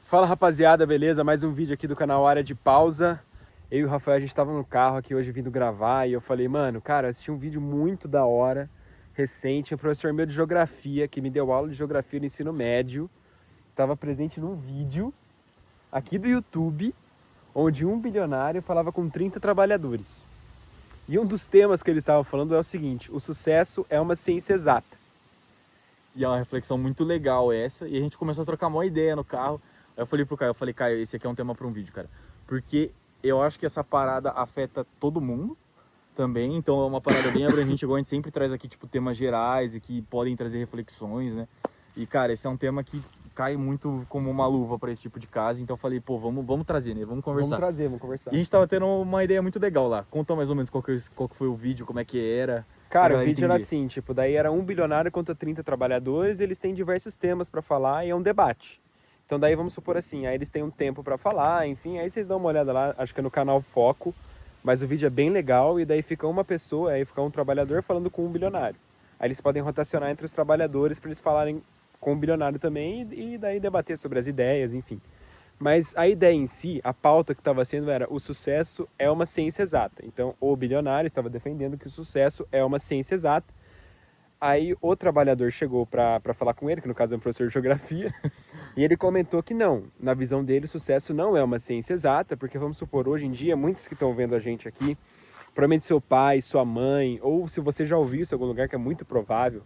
Fala rapaziada, beleza? Mais um vídeo aqui do canal Área de Pausa. Eu e o Rafael, a gente tava no carro aqui hoje vindo gravar e eu falei, mano, cara, eu assisti um vídeo muito da hora, recente, um professor meu de geografia, que me deu aula de geografia no ensino médio, tava presente num vídeo aqui do YouTube, onde um bilionário falava com 30 trabalhadores. E um dos temas que eles estavam falando é o seguinte: o sucesso é uma ciência exata. E é uma reflexão muito legal essa, e a gente começou a trocar uma ideia no carro. Aí eu falei pro Caio, Caio, esse aqui é um tema para um vídeo, cara. Porque eu acho que essa parada afeta todo mundo também, então é uma parada bem abrangente, igual a gente sempre traz aqui, tipo, temas gerais e que podem trazer reflexões, né? E, cara, esse é um tema que cai muito como uma luva para esse tipo de caso, então eu falei, pô, vamos trazer, né? Vamos conversar. Vamos conversar. E a gente tava tendo uma ideia muito legal lá. Conta mais ou menos qual que foi o vídeo, como é que era. Cara, o vídeo era assim, tipo, daí era um bilionário contra 30 trabalhadores, eles têm diversos temas pra falar e é um debate. Então daí vamos supor assim, aí eles têm um tempo pra falar, enfim, aí vocês dão uma olhada lá, acho que é no canal Foco, mas o vídeo é bem legal e daí fica uma pessoa, aí fica um trabalhador falando com um bilionário. Aí eles podem rotacionar entre os trabalhadores pra eles falarem com o bilionário também e daí debater sobre as ideias, enfim. Mas a ideia em si, a pauta que estava sendo era: o sucesso é uma ciência exata. Então, o bilionário estava defendendo que o sucesso é uma ciência exata. Aí o trabalhador chegou para falar com ele, que no caso é um professor de geografia, e ele comentou que não, na visão dele, o sucesso não é uma ciência exata, porque vamos supor, hoje em dia, muitos que estão vendo a gente aqui, provavelmente seu pai, sua mãe, ou se você já ouviu isso em algum lugar, que é muito provável,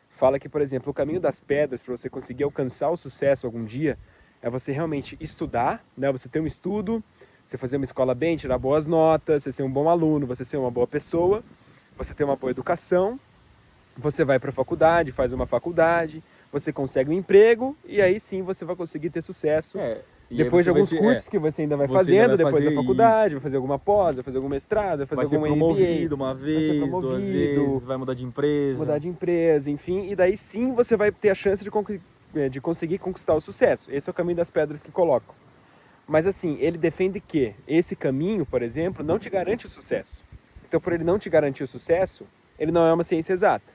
fala que, por exemplo, o caminho das pedras para você conseguir alcançar o sucesso algum dia é você realmente estudar, né? Você ter um estudo, você fazer uma escola bem, tirar boas notas, você ser um bom aluno, você ser uma boa pessoa, você ter uma boa educação, você vai para a faculdade, faz uma faculdade, você consegue um emprego e aí sim você vai conseguir ter sucesso. Depois de alguns cursos que você ainda vai fazendo, depois da faculdade, vai fazer alguma pós, vai fazer algum mestrado, vai fazer algum MBA. Vai ser promovido uma vez, duas vezes, vai mudar de empresa. Mudar de empresa, enfim, e daí sim você vai ter a chance de conseguir conquistar o sucesso. Esse é o caminho das pedras que colocam. Mas assim, ele defende que esse caminho, por exemplo, não te garante o sucesso. Então, por ele não te garantir o sucesso, ele não é uma ciência exata.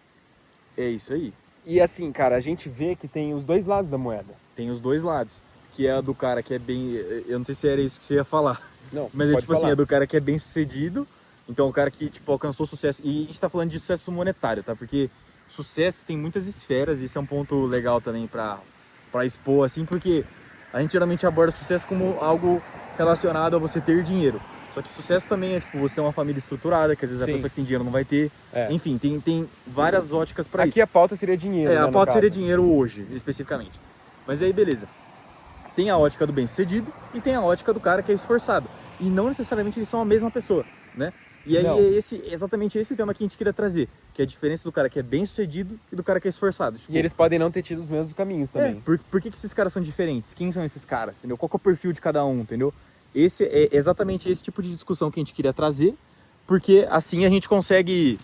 É isso aí. E assim, cara, a gente vê que tem os dois lados da moeda. Tem os dois lados. Que é a do cara que é bem... Eu não sei se era isso que você ia falar. Não, mas é tipo assim, é do cara que é bem sucedido. Então o cara que tipo alcançou sucesso. E a gente tá falando de sucesso monetário, tá? Porque sucesso tem muitas esferas. E isso é um ponto legal também pra expor, assim. Porque a gente geralmente aborda sucesso como algo relacionado a você ter dinheiro. Só que sucesso também é tipo você ter uma família estruturada, que às vezes a pessoa que tem dinheiro não vai ter. Enfim, tem várias óticas pra isso. Aqui a pauta seria dinheiro, né, a pauta seria dinheiro hoje, especificamente. Mas aí, beleza. Tem a ótica do bem-sucedido e tem a ótica do cara que é esforçado. E não necessariamente eles são a mesma pessoa, né? E aí é exatamente esse o tema que a gente queria trazer, que é a diferença do cara que é bem-sucedido e do cara que é esforçado. Tipo, e eles podem não ter tido os mesmos caminhos também. Por que esses caras são diferentes? Quem são esses caras, entendeu? Qual que é o perfil de cada um, entendeu? Esse é exatamente esse tipo de discussão que a gente queria trazer, porque assim a gente consegue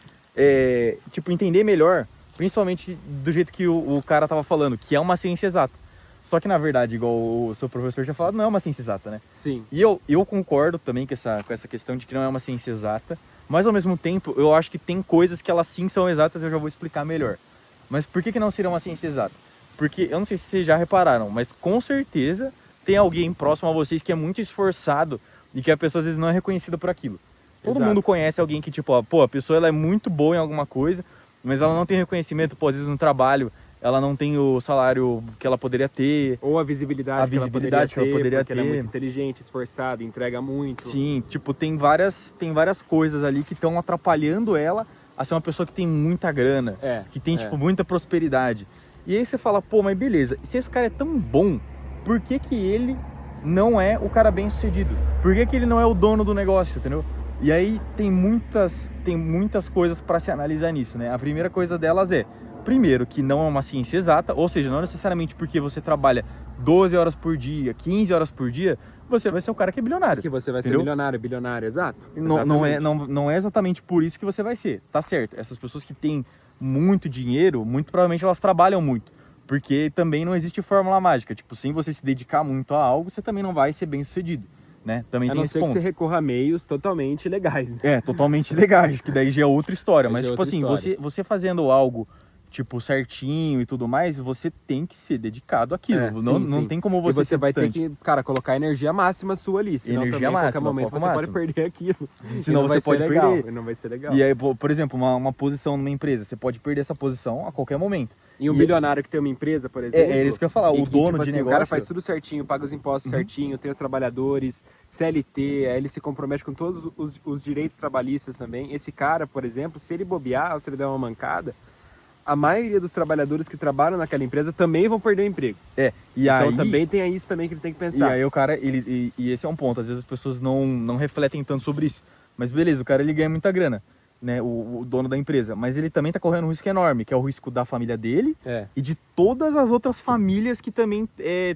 tipo, entender melhor, principalmente do jeito que o cara tava falando, que é uma ciência exata. Só que, na verdade, igual o seu professor tinha falado, não é uma ciência exata, né? Sim. E eu concordo também com essa questão de que não é uma ciência exata, mas, ao mesmo tempo, eu acho que tem coisas que elas sim são exatas e eu já vou explicar melhor. Mas por que não seria uma ciência exata? Porque, eu não sei se vocês já repararam, mas com certeza tem alguém próximo a vocês que é muito esforçado e que a pessoa, às vezes, não é reconhecida por aquilo. Todo mundo conhece alguém que, tipo, pô, a pessoa ela é muito boa em alguma coisa, mas ela não tem reconhecimento, pô, às vezes no trabalho ela não tem o salário que ela poderia ter. Ou a visibilidade que ela poderia ter. Ela é muito inteligente, esforçada, entrega muito. Sim, tipo, tem várias coisas ali que estão atrapalhando ela a ser uma pessoa que tem muita grana, que tem, tipo, muita prosperidade. E aí você fala, pô, mas beleza, se esse cara é tão bom, por que ele não é o cara bem sucedido? Por que ele não é o dono do negócio, entendeu? E aí tem muitas coisas para se analisar nisso, né? A primeira coisa delas é, primeiro, que não é uma ciência exata, ou seja, não necessariamente porque você trabalha 12 horas por dia, 15 horas por dia, você vai ser o cara que é bilionário. Que você vai ser bilionário, exato. Não é exatamente por isso que você vai ser, tá certo. Essas pessoas que têm muito dinheiro, muito provavelmente elas trabalham muito, porque também não existe fórmula mágica. Tipo, sem você se dedicar muito a algo, você também não vai ser bem sucedido. Né? Também tem esse ponto. A não ser que você recorra a meios totalmente legais, né? Totalmente legais, que daí já é outra história. Mas, tipo assim, você fazendo algo, tipo, certinho e tudo mais, você tem que ser dedicado àquilo. Não tem como você ser vai distante. Ter que, cara, colocar a energia máxima sua ali, senão energia também, máxima, a qualquer momento você pode perder aquilo. Senão você pode perder. Não vai ser legal. E aí, por exemplo, uma posição numa empresa, você pode perder essa posição a qualquer momento. E um bilionário que tem uma empresa, por exemplo... É isso que eu ia falar, o dono tipo de assim, negócio... O cara faz tudo certinho, paga os impostos certinho, tem os trabalhadores, CLT, aí ele se compromete com todos os direitos trabalhistas também. Esse cara, por exemplo, se ele bobear ou se ele der uma mancada, a maioria dos trabalhadores que trabalham naquela empresa também vão perder o emprego. Então também tem isso também que ele tem que pensar. E aí o cara, e esse é um ponto, às vezes as pessoas não refletem tanto sobre isso. Mas beleza, o cara ele ganha muita grana. Né, o dono da empresa, mas ele também está correndo um risco enorme, que é o risco da família dele e de todas as outras famílias que também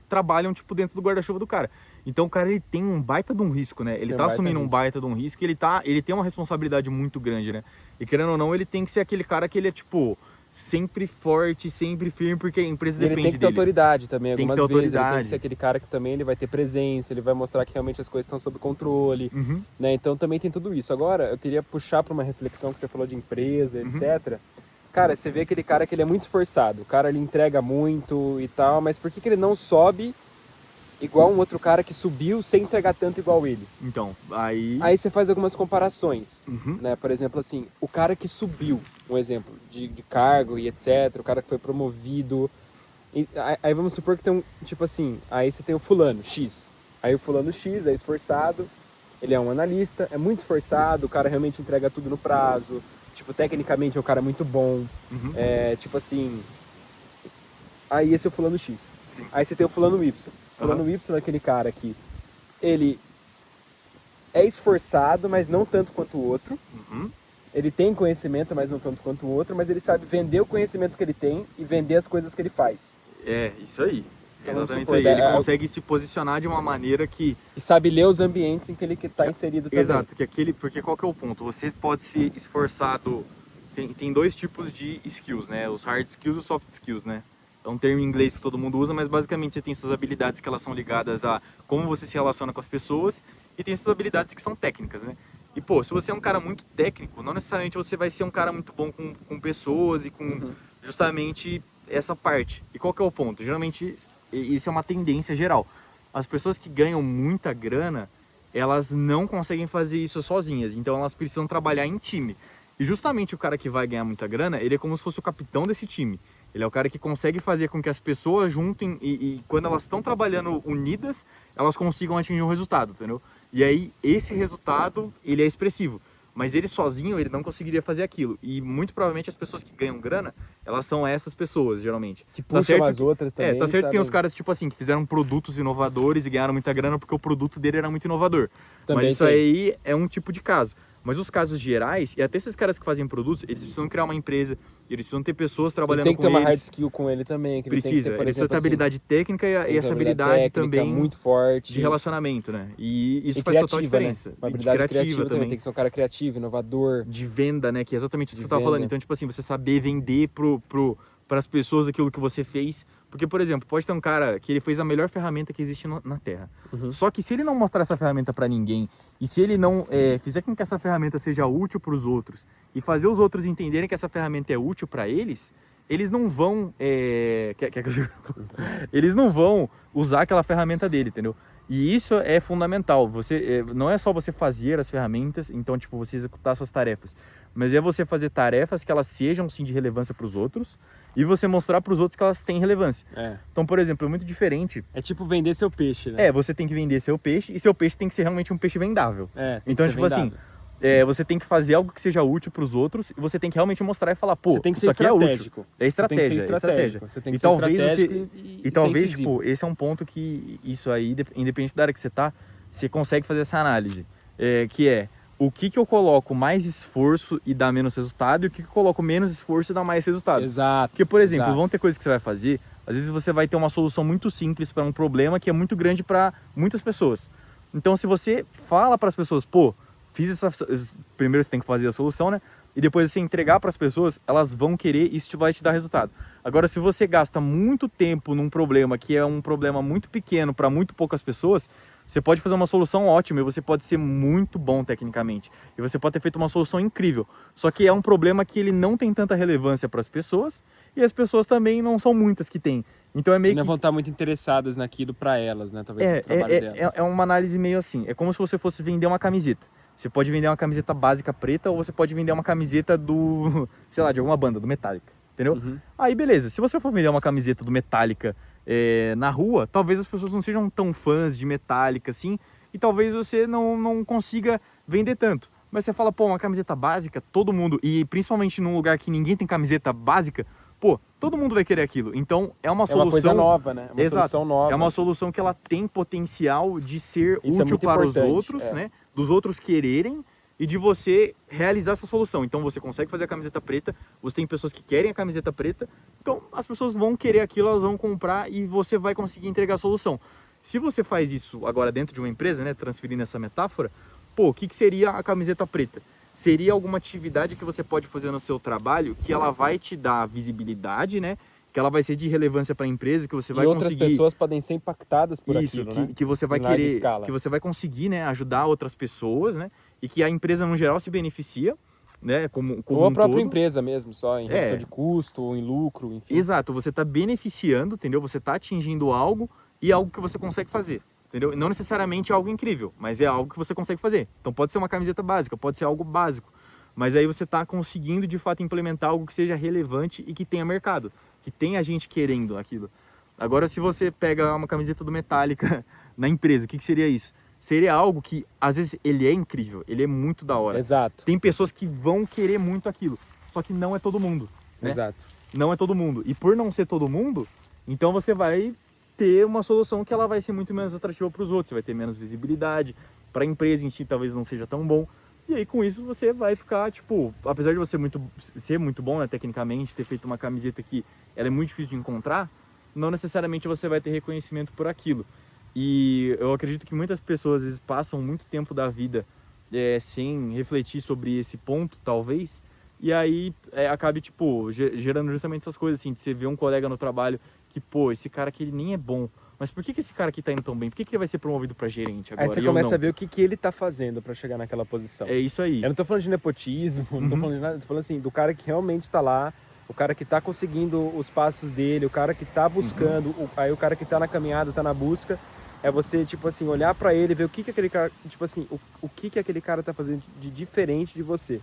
trabalham tipo, dentro do guarda-chuva do cara. Então o cara ele tem um baita de um risco, né? Ele está assumindo um baita de um risco e ele tem uma responsabilidade muito grande, né? E querendo ou não, ele tem que ser aquele cara que ele é tipo sempre forte, sempre firme, porque a empresa depende dele. Ele tem que ter autoridade também, tem algumas vezes. Ele tem que ser aquele cara que também ele vai ter presença, ele vai mostrar que realmente as coisas estão sob controle, né? Então também tem tudo isso. Agora, eu queria puxar para uma reflexão que você falou de empresa, etc. Cara, você vê aquele cara que ele é muito esforçado, o cara ele entrega muito e tal, mas por que ele não sobe igual um outro cara que subiu sem entregar tanto igual ele? Então, aí você faz algumas comparações, né? Por exemplo, assim, o cara que subiu, um exemplo, de cargo e etc, o cara que foi promovido, aí vamos supor que tem um, tipo assim, aí você tem o fulano X, aí o fulano X é esforçado, ele é um analista, é muito esforçado, o cara realmente entrega tudo no prazo, tipo, tecnicamente é um cara muito bom, tipo assim, aí esse é o fulano X. Sim. Aí você tem o fulano Y. Fulano Y é aquele cara que ele é esforçado, mas não tanto quanto o outro. Ele tem conhecimento, mas não tanto quanto o outro, mas ele sabe vender o conhecimento que ele tem e vender as coisas que ele faz. É, isso aí. Então, exatamente isso aí. Ele consegue se posicionar de uma maneira que... E sabe ler os ambientes em que ele está inserido também. Exato, porque qual que é o ponto? Você pode ser esforçado... Tem dois tipos de skills, né? Os hard skills e os soft skills, né? É um termo em inglês que todo mundo usa, mas basicamente você tem suas habilidades que elas são ligadas a como você se relaciona com as pessoas e tem suas habilidades que são técnicas, né? E, pô, se você é um cara muito técnico, não necessariamente você vai ser um cara muito bom com pessoas e com justamente essa parte. E qual que é o ponto? Geralmente, isso é uma tendência geral. As pessoas que ganham muita grana, elas não conseguem fazer isso sozinhas, então elas precisam trabalhar em time. E justamente o cara que vai ganhar muita grana, ele é como se fosse o capitão desse time. Ele é o cara que consegue fazer com que as pessoas juntem e quando elas estão trabalhando unidas, elas consigam atingir um resultado, entendeu? E aí, esse resultado, ele é expressivo. Mas ele sozinho, ele não conseguiria fazer aquilo. E muito provavelmente as pessoas que ganham grana, elas são essas pessoas, geralmente. Que puxam as outras também. Tá certo que tem os caras, tipo assim, que fizeram produtos inovadores e ganharam muita grana porque o produto dele era muito inovador. Também mas isso aí é um tipo de caso. Mas os casos gerais, e até esses caras que fazem produtos, eles precisam criar uma empresa, eles precisam ter pessoas trabalhando com eles. Tem que ter uma hard skill com ele também. Que precisa, ele tem que ter, precisa ter habilidade técnica e essa habilidade também muito forte. De relacionamento, né? E isso faz total diferença. Né? Uma habilidade criativa também. Tem que ser um cara criativo, inovador. De venda, né? Que é exatamente isso que você estava falando. Então, tipo assim, você saber vender para as pessoas aquilo que você fez. Porque, por exemplo, pode ter um cara que ele fez a melhor ferramenta que existe na Terra. Só que se ele não mostrar essa ferramenta para ninguém e se ele não fizer com que essa ferramenta seja útil para os outros e fazer os outros entenderem que essa ferramenta é útil para eles, eles não vão eles não vão usar aquela ferramenta dele, entendeu? E isso é fundamental. Você não é só você fazer as ferramentas, então tipo você executar suas tarefas, mas é você fazer tarefas que elas sejam sim de relevância para os outros e você mostrar para os outros que elas têm relevância. Então, por exemplo, é muito diferente. É tipo vender seu peixe, né? Você tem que vender seu peixe e seu peixe tem que ser realmente um peixe vendável. Então, tipo vendável. Assim, você tem que fazer algo que seja útil para os outros e você tem que realmente mostrar e falar, pô, você tem que isso ser aqui é útil. É estratégia. Você tem que ser estratégico e talvez, tipo, esse é um ponto que isso aí, independente da área que você tá, você consegue fazer essa análise. Que é o que eu coloco mais esforço e dá menos resultado e o que eu coloco menos esforço e dá mais resultado. Exato. Porque, por exemplo, vão ter coisas que você vai fazer, às vezes você vai ter uma solução muito simples para um problema que é muito grande para muitas pessoas. Então, se você fala para as pessoas, pô, fiz essa... Primeiro você tem que fazer a solução, né? E depois você entregar para as pessoas, elas vão querer e isso vai te dar resultado. Agora, se você gasta muito tempo num problema que é um problema muito pequeno para muito poucas pessoas, Você pode fazer uma solução ótima e você pode ser muito bom tecnicamente. E você pode ter feito uma solução incrível. Só que é um problema que ele não tem tanta relevância para as pessoas e as pessoas também não são muitas que têm. Então é meio não que... vão estar muito interessadas naquilo para elas, né? Talvez no trabalho delas. É uma análise meio assim. É como se você fosse vender uma camiseta. Você pode vender uma camiseta básica preta ou você pode vender uma camiseta do, sei lá, de alguma banda, do Metallica. Entendeu? Uhum. Aí beleza, se você for vender uma camiseta do Metallica na rua, talvez as pessoas não sejam tão fãs de Metallica assim, e talvez você não consiga vender tanto. Mas você fala, pô, uma camiseta básica, todo mundo, e principalmente num lugar que ninguém tem camiseta básica, pô, todo mundo vai querer aquilo. Então é uma solução... É uma coisa nova, né? Uma Exato. solução nova. É uma solução que ela tem potencial de ser Isso útil para os importante, outros, né? Dos outros quererem e de você realizar essa solução. Então você consegue fazer a camiseta preta, você tem pessoas que querem a camiseta preta, então as pessoas vão querer aquilo, elas vão comprar e você vai conseguir entregar a solução. Se você faz isso agora dentro de uma empresa, né, transferindo essa metáfora, pô, o que seria a camiseta preta? Seria alguma atividade que você pode fazer no seu trabalho que ela vai te dar visibilidade, né? Que ela vai ser de relevância para a empresa, que você vai conseguir... E outras pessoas podem ser impactadas por isso, aquilo, né? Que você vai querer, que você vai conseguir, né, ajudar outras pessoas, né? E que a empresa no geral se beneficia, né, como ou a própria todo. empresa mesmo, só em redução de custo ou em lucro, enfim. Exato, você está beneficiando, entendeu? Você está atingindo algo e algo que você consegue fazer, entendeu? Não necessariamente algo incrível, mas é algo que você consegue fazer. Então pode ser uma camiseta básica, pode ser algo básico, mas aí você está conseguindo de fato implementar algo que seja relevante e que tenha mercado, que tenha gente querendo aquilo. Agora, se você pega uma camiseta do Metallica na empresa, o que seria isso? Seria algo que, às vezes, ele é incrível, ele é muito da hora. Exato. Tem pessoas que vão querer muito aquilo, só que não é todo mundo, né? Exato. Não é todo mundo. E por não ser todo mundo, então você vai ter uma solução que ela vai ser muito menos atrativa para os outros, você vai ter menos visibilidade, para a empresa em si talvez não seja tão bom. E aí com isso você vai ficar, tipo, apesar de você ser muito bom, né, tecnicamente, ter feito uma camiseta que ela é muito difícil de encontrar, não necessariamente você vai ter reconhecimento por aquilo. E eu acredito que muitas pessoas às vezes passam muito tempo da vida sem refletir sobre esse ponto, talvez, e aí acabe, tipo, gerando justamente essas coisas, assim, de você ver um colega no trabalho que, pô, esse cara aqui ele nem é bom, mas por que esse cara aqui tá indo tão bem? Por que ele vai ser promovido pra gerente agora? Aí você começa a ver o que ele tá fazendo pra chegar naquela posição. É isso aí. Eu não tô falando de nepotismo, não tô falando de nada, tô falando assim, do cara que realmente tá lá, o cara que tá conseguindo os passos dele, o cara que tá buscando, aí o cara que tá na caminhada, tá na busca, é você, tipo assim, olhar pra ele e ver o que aquele cara, tipo assim, o que aquele cara tá fazendo de diferente de você.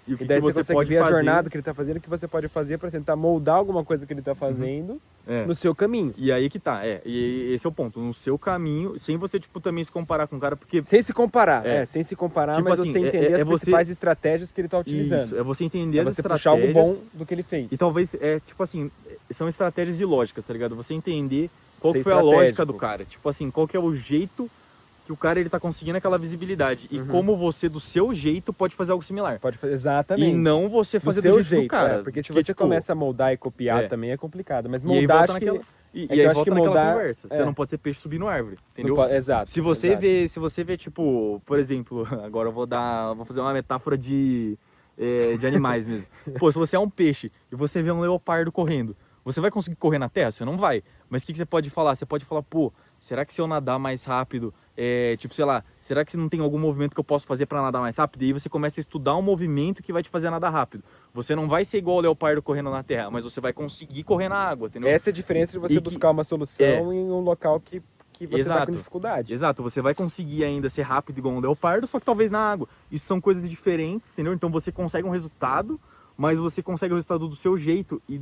E o que, daí que você consegue pode ver fazer... a jornada que ele tá fazendo, o que você pode fazer pra tentar moldar alguma coisa que ele tá fazendo no seu caminho. E aí que tá, e esse é o ponto, no seu caminho, sem você, tipo, também se comparar com o cara, porque... Sem se comparar, sem se comparar, tipo mas assim, você entender as principais estratégias que ele tá utilizando. Isso, é você entender as estratégias. Puxar algo bom do que ele fez. E talvez, tipo assim, são estratégias ilógicas, tá ligado? Você entender qual que foi a lógica do cara. Tipo assim, qual que é o jeito que o cara ele tá conseguindo aquela visibilidade. E como você, do seu jeito, pode fazer algo similar. Pode fazer, exatamente. E não você fazer do seu jeito do cara. Porque se você tipo, começa a moldar e copiar também é complicado. Mas e aí moldar, volta acho naquela, que... E aí volta naquela conversa. Você não pode ser peixe subindo árvore, entendeu? Exato. Se você vê, tipo, por exemplo, agora eu vou fazer uma metáfora de animais mesmo. Pô, se você é um peixe e você vê um leopardo correndo, você vai conseguir correr na terra? Você não vai. Mas o que você pode falar? Você pode falar, pô, será que se eu nadar mais rápido, tipo, sei lá, será que não tem algum movimento que eu posso fazer para nadar mais rápido? E aí você começa a estudar um movimento que vai te fazer nadar rápido. Você não vai ser igual o leopardo correndo na terra, mas você vai conseguir correr na água, entendeu? Essa é a diferença de você buscar uma solução em um local que você tá com dificuldade. Exato, você vai conseguir ainda ser rápido igual um leopardo, só que talvez na água. Isso são coisas diferentes, entendeu? Então você consegue um resultado, mas você consegue o resultado do seu jeito e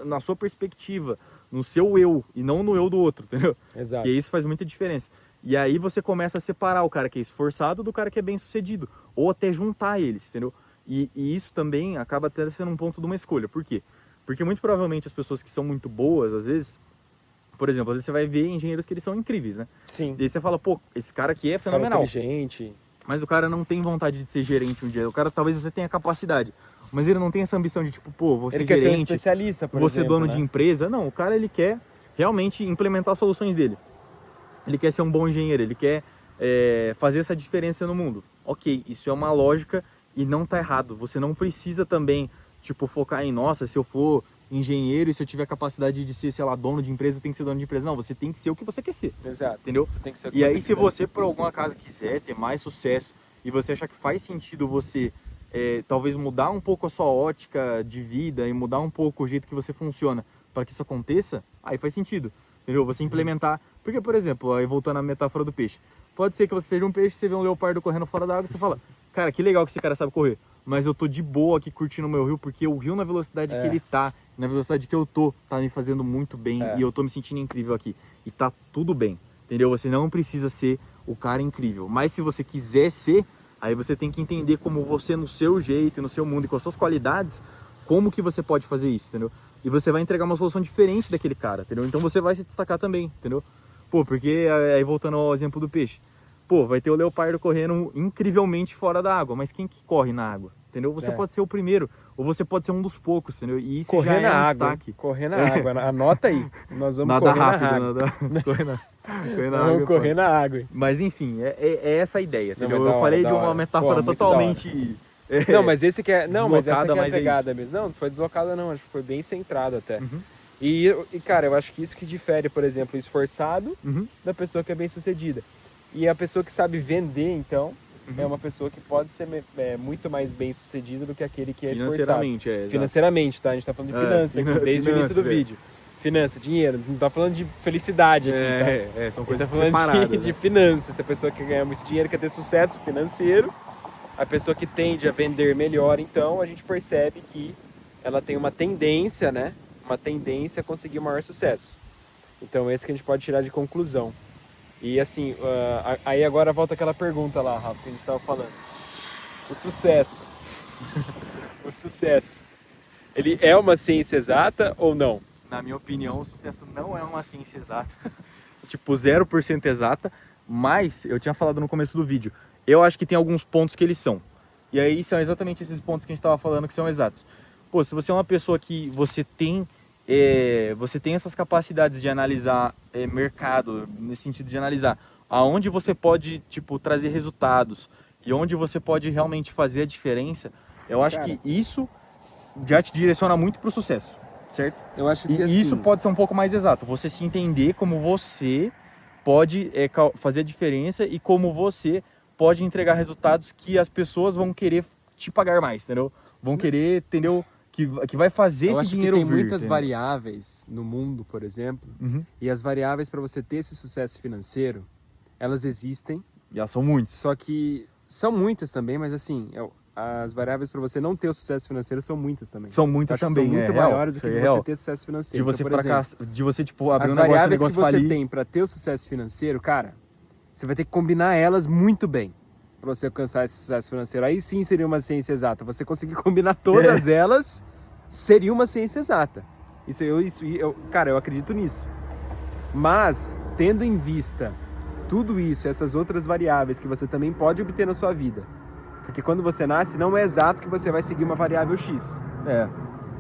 na sua perspectiva, no seu eu e não no eu do outro, entendeu? Exato. E isso faz muita diferença. E aí você começa a separar o cara que é esforçado do cara que é bem sucedido, ou até juntar eles, entendeu? E isso também acaba até sendo um ponto de uma escolha. Por quê? Porque muito provavelmente as pessoas que são muito boas, às vezes, por exemplo, às vezes você vai ver engenheiros que eles são incríveis, né? Sim. E aí você fala, pô, esse cara aqui é fenomenal. Cara inteligente. Mas o cara não tem vontade de ser gerente um dia. O cara talvez até tenha capacidade, mas ele não tem essa ambição de tipo, pô, vou ser gerente, quer ser um especialista, por vou ser exemplo, dono de empresa. Não, o cara ele quer realmente implementar as soluções dele. Ele quer ser um bom engenheiro, ele quer fazer essa diferença no mundo. Ok, isso é uma lógica e não tá errado. Você não precisa também, tipo, focar em, nossa, se eu for engenheiro e se eu tiver capacidade de ser, sei lá, dono de empresa, eu tenho que ser dono de empresa. Não, você tem que ser o que você quer ser. Exato. Entendeu? Você tem que ser o que E aí, você se quiser. você, por alguma casa, quiser ter mais sucesso e você achar que faz sentido você talvez mudar um pouco a sua ótica de vida e mudar um pouco o jeito que você funciona para que isso aconteça, aí faz sentido. Entendeu? Você implementar. Porque, por exemplo, aí voltando à metáfora do peixe, pode ser que você seja um peixe, você vê um leopardo correndo fora da água e você fala, cara, que legal que esse cara sabe correr, mas eu tô de boa aqui curtindo o meu rio, porque o rio na velocidade que ele tá, na velocidade que eu tô, tá me fazendo muito bem e eu tô me sentindo incrível aqui. E tá tudo bem, entendeu? Você não precisa ser o cara incrível, mas se você quiser ser, aí você tem que entender como você, no seu jeito, no seu mundo e com as suas qualidades, como que você pode fazer isso, entendeu? E você vai entregar uma solução diferente daquele cara, entendeu? Então você vai se destacar também, entendeu? Pô, porque aí voltando ao exemplo do peixe, pô, vai ter o leopardo correndo incrivelmente fora da água, mas quem que corre na água, entendeu? Você pode ser o primeiro, ou você pode ser um dos poucos, entendeu? E isso correr já na é um água, destaque. Correr na água, anota aí, nós vamos Nada correr rápido, na água. correr na Vamos água. correr na água. Hein? Mas enfim, é essa a ideia, Não, entendeu? mas da Eu falei hora, de da uma hora. metáfora Pô, muito totalmente... Não, mas esse que é. Não, mas essa que é a mas é pegada mesmo. Não foi deslocada, não. Acho que foi bem centrado até. Uhum. E, cara, eu acho que isso que difere, por exemplo, o esforçado Uhum. da pessoa que é bem sucedida. E a pessoa que sabe vender, então, é uma pessoa que pode ser muito mais bem sucedida do que aquele que é esforçado. Financeiramente, exato. Financeiramente, tá? A gente tá falando de finanças aqui, desde o início do vídeo. Finança, dinheiro, não tá falando de felicidade aqui, tá? São Ele coisas tá falando separadas. de né? finanças. Se a pessoa que ganha muito dinheiro quer ter sucesso financeiro, a pessoa que tende a vender melhor, então, a gente percebe que ela tem uma tendência, né? Uma tendência a conseguir maior sucesso. Então, esse que a gente pode tirar de conclusão. E assim, aí agora volta aquela pergunta lá, Rafa, que a gente estava falando. O sucesso. O sucesso. Ele é uma ciência exata ou não? Na minha opinião, o sucesso não é uma ciência exata. Tipo, 0% exata, mas eu tinha falado no começo do vídeo. Eu acho que tem alguns pontos que eles são. E aí são exatamente esses pontos que a gente estava falando que são exatos. Pô, se você é uma pessoa que você tem essas capacidades de analisar mercado, nesse sentido de analisar aonde você pode, tipo, trazer resultados e onde você pode realmente fazer a diferença, eu acho que isso já te direciona muito para o sucesso, certo? Eu acho que E assim, isso pode ser um pouco mais exato, você se entender como você pode fazer a diferença e como você pode entregar resultados que as pessoas vão querer te pagar mais, entendeu? Vão querer, entendeu? Que vai fazer eu esse acho dinheiro que tem vir, muitas entendeu? variáveis no mundo, por exemplo, Uhum. e as variáveis para você ter esse sucesso financeiro, elas existem, E elas são muitas. só que são muitas também, mas assim, as variáveis para você não ter o sucesso financeiro são muitas também. São Eu muitas acho que também, são muito real, maiores do isso que aí de é você real. ter sucesso De financeiro. você Então, por exemplo, fracassar, de você, tipo, abrir as um negócio, variáveis que você falir. tem para ter o sucesso financeiro, cara, você vai ter que combinar elas muito bem para você alcançar esse sucesso financeiro. Aí sim seria uma ciência exata. Você conseguir combinar todas elas seria uma ciência exata. Cara, eu acredito nisso. Mas, tendo em vista tudo isso, essas outras variáveis que você também pode obter na sua vida, porque quando você nasce, não é exato que você vai seguir uma variável X.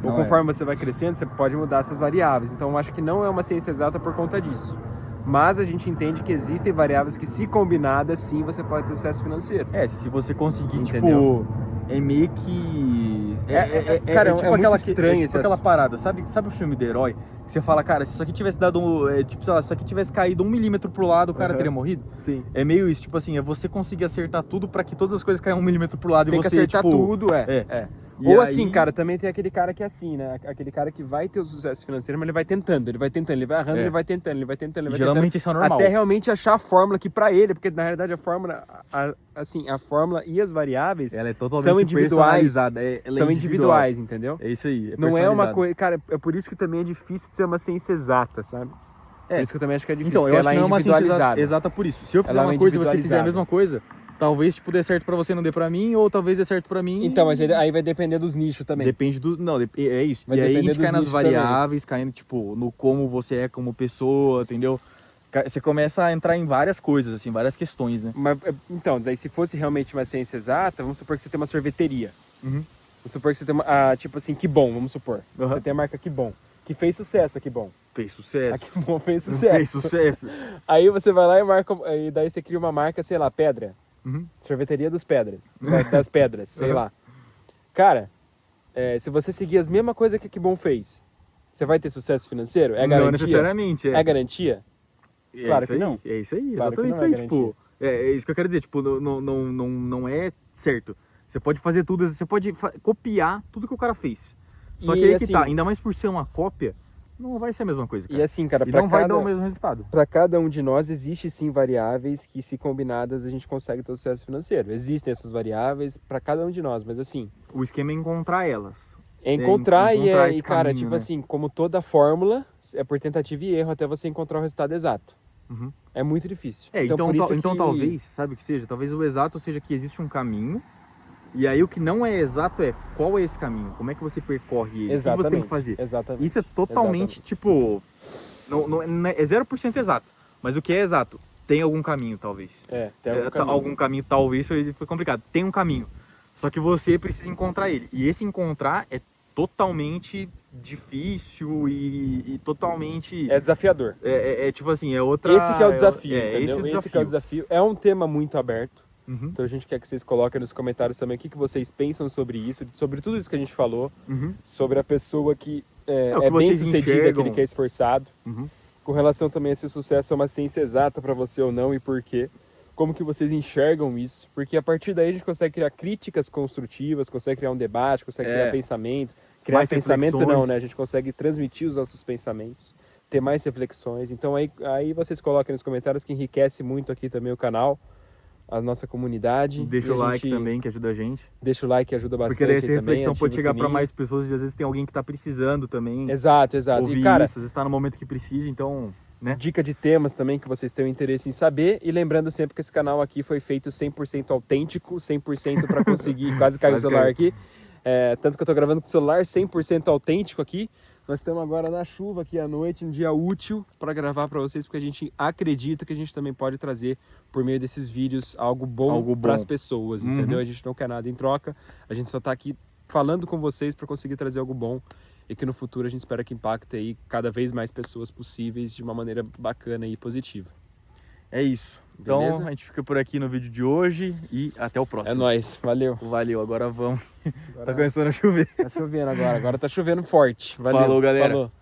Ou Não conforme você vai crescendo, você pode mudar suas variáveis. Então, eu acho que não é uma ciência exata por conta disso. Mas a gente entende que existem variáveis que, se combinadas, sim, você pode ter sucesso financeiro. se você conseguir, Entendeu? tipo, é meio que... Cara, tipo é muito aquela, estranho tipo esse aquela assunto. parada, sabe o filme do herói? Que você fala, cara, se isso aqui tivesse dado, tipo, sei lá, se isso aqui tivesse caído 1 milímetro pro lado, o cara Uhum. teria morrido? Sim. É meio isso, tipo assim, é você conseguir acertar tudo pra que todas as coisas caiam 1 milímetro pro lado Tem e que você, acertar tipo... tudo, E Ou aí- assim, cara, também tem aquele cara que é assim, né? Aquele cara que vai ter o sucesso financeiro, mas ele vai tentando, ele vai errando, ele vai tentando, ele vai tentando, ele vai Geralmente tentando. isso é normal. Até realmente achar a fórmula que pra ele, porque na realidade a fórmula, a fórmula e as variáveis Ela é totalmente são individuais. personalizada, ela é São individual. individuais, entendeu? É isso aí, Não é uma personalizado. coisa, cara, é por isso que também é difícil de ser uma ciência exata, sabe? Por isso que eu também acho que é difícil, Então, eu porque acho ela que não é uma ciência individualizada. exata por isso. Se eu fizer Ela é uma coisa e você fizer a individualizada. mesma coisa, talvez, tipo, dê certo pra você e não dê pra mim, ou talvez dê certo pra mim. Então, mas aí vai depender dos nichos também. Depende do... Não, é isso. Vai e aí a depender gente cai dos nas nichos também. variáveis, caindo, tipo, no como você é como pessoa, entendeu? Você começa a entrar em várias coisas, assim, várias questões, né? Mas, então, daí se fosse realmente uma ciência exata, vamos supor que você tem uma sorveteria. Uhum. Vamos supor que você tem uma, tipo assim, Que Bom, vamos supor. Uhum. Você tem a marca Que Bom, que fez sucesso a Que Bom. Fez A sucesso. Que Bom fez sucesso. Fez sucesso. Aí você vai lá e marca, e daí você cria uma marca, sei lá, Pedra. Uhum. Sorveteria das Pedras. Das Pedras, sei Uhum. lá. Cara, se você seguir as mesmas coisas que a Que Bom fez, Você vai ter sucesso financeiro? É Não garantia? necessariamente, É garantia? Claro que aí, não. É isso aí, Claro que exatamente não isso é aí. Tipo, é isso que eu quero dizer. Tipo, não é certo. Você pode fazer tudo, você pode copiar tudo que o cara fez. Só que aí que tá, ainda mais por ser uma cópia, não vai ser a mesma coisa, cara. E assim, cara, e não vai dar o mesmo resultado. Para cada um de nós existe sim variáveis que, se combinadas, a gente consegue ter sucesso financeiro. Existem essas variáveis para cada um de nós, mas assim, o esquema é encontrar elas. é encontrar esse cara, caminho, tipo né? assim, como toda fórmula, é por tentativa e erro até você encontrar o resultado exato. Uhum. É muito difícil. Então, por isso então que... talvez, sabe o que seja? Talvez o exato seja que existe um caminho, e aí o que não é exato é qual é esse caminho, como é que você percorre ele, o que você tem que fazer. Exatamente. Isso é totalmente, tipo, não é 0% exato, mas o que é exato? Tem algum caminho, talvez. Tem algum caminho. Algum caminho, talvez, foi complicado. Tem um caminho, só que você precisa encontrar ele. E esse encontrar é totalmente difícil e totalmente... É desafiador. Tipo assim, é outra... Esse que é o desafio, entendeu? Esse que é o desafio. É um tema muito aberto. Uhum. Então a gente quer que vocês coloquem nos comentários também o que vocês pensam sobre isso, sobre tudo isso que a gente falou, sobre a pessoa que é bem sucedida, aquele que é esforçado, com relação também a se o sucesso é uma ciência exata para você ou não e por quê, como que vocês enxergam isso, porque a partir daí a gente consegue criar críticas construtivas, consegue criar um debate, consegue criar pensamento, criar mais pensamento reflexões. não, né? A gente consegue transmitir os nossos pensamentos, ter mais reflexões, então aí vocês coloquem nos comentários que enriquece muito aqui também o canal, a nossa comunidade. Deixa o like também, que ajuda a gente. Deixa o like, que ajuda bastante. Porque daí essa reflexão também, pode chegar para mais pessoas e às vezes tem alguém que tá precisando também. Exato. Ouvir E cara, isso, às vezes tá no momento que precisa, então, né? Dica de temas também que vocês tenham interesse em saber. E lembrando sempre que esse canal aqui foi feito 100% autêntico, 100% para conseguir, quase caiu o celular aqui. Tanto que eu tô gravando com o celular 100% autêntico aqui. Nós estamos agora na chuva aqui à noite, um dia útil para gravar para vocês, porque a gente acredita que a gente também pode trazer, por meio desses vídeos, algo bom para as pessoas, entendeu? A gente não quer nada em troca, a gente só está aqui falando com vocês para conseguir trazer algo bom e que no futuro a gente espera que impacte aí cada vez mais pessoas possíveis de uma maneira bacana e positiva. É isso. Então Beleza? a gente fica por aqui no vídeo de hoje e até o próximo. É nóis, valeu. Valeu, agora vamos. Tá começando a chover. Tá chovendo agora tá chovendo forte. Valeu, Falou, galera. Falou.